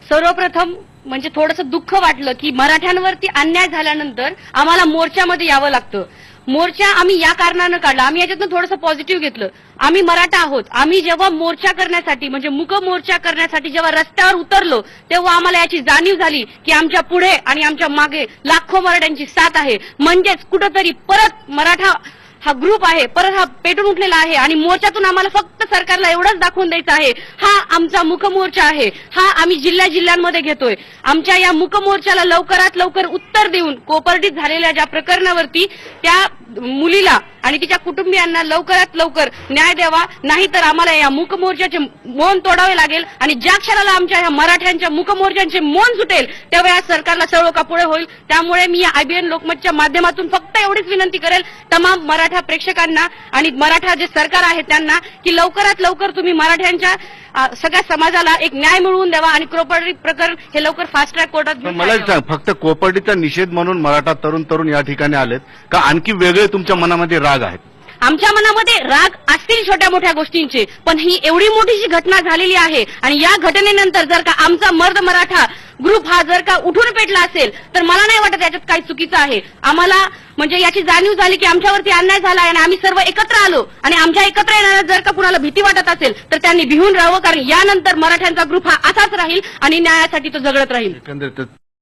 सर्वप्रथम म्हणजे थोडंसं दुःख वाटलं की मराठ्यांवरती अन्याय झाल्यानंतर आम्हाला मोर्चामध्ये यावं लागतं. मोर्चा आम्ही या कारणानं काढला, आम्ही याच्यातनं थोडंसं पॉझिटिव्ह घेतलं. आम्ही मराठा आहोत, आम्ही जेव्हा मोर्चा करण्यासाठी म्हणजे मूक मोर्चा करण्यासाठी जेव्हा रस्त्यावर उतरलो तेव्हा आम्हाला याची जाणीव झाली की आमच्या पुढे आणि आमच्या मागे लाखो मराठ्यांची साथ आहे. म्हणजेच कुठंतरी परत मराठा हा ग्रुप आहे, परत हा पेटून उठलेला आहे आणि मोर्चातून आम्हाला फक्त सरकारला एवढंच दाखवून द्यायचं आहे, हा आमचा मूक मोर्चा आहे, हा आम्ही जिल्ह्यामध्ये घेतोय. आमच्या या मूक मोर्चाला लवकरात लवकर उत्तर देऊन कोपर्डीत झालेल्या ज्या प्रकरणावरती त्या मुलीला आणि तिच्या कुटुंबियांना लवकरात लवकर न्याय द्यावा, नाहीतर आम्हाला या मूक मोर्चाचे मौन तोडावे लागेल आणि ज्या क्षणाला आमच्या या मराठ्यांच्या मूक मोर्चांचे मौन सुटेल तेव्हा या सरकारला सळो का पुढे होईल. त्यामुळे मी या IBN लोकमतच्या माध्यमातून फक्त एवढीच विनंती करेल तमाम मराठा प्रेक्षकांना आणि मराठा जे सरकार आहे त्यांना की लवकरात लवकर तुम्ही मराठ्यांच्या सगळ्या समाजाला एक न्याय मिळवून द्यावा आणि कोपर्डी प्रकरण हे लवकर फास्ट ट्रॅक कोर्टात घेऊन मला एक सांग, फक्त कोपर्डीचा निषेध म्हणून मराठा तरुण या ठिकाणी आलेत का आणखी वेगळे तुमच्या मनामध्ये राग आहेत? आमच्या मनामध्ये राग असतील छोट्या मोठ्या गोष्टींचे, पण ही एवढी मोठीशी घटना झालेली आहे आणि या घटनेनंतर जर का आमचा मर्द मराठा ग्रुप हा जर का उठून पेटला असेल तर मला नाही वाटत याच्यात काही चुकीचं आहे. आम्हाला म्हणजे याची जाणीव झाली की आमच्यावरती अन्याय झाला आहे आणि आम्ही सर्व एकत्र आलो आणि आमच्या एकत्र येण्याला जर का कुणाला भीती वाटत असेल तर त्यांनी भिवून राहावं, कारण यानंतर मराठ्यांचा ग्रुप हा असाच राहील आणि न्यायासाठी तो झगडत राहील. एकंदरीत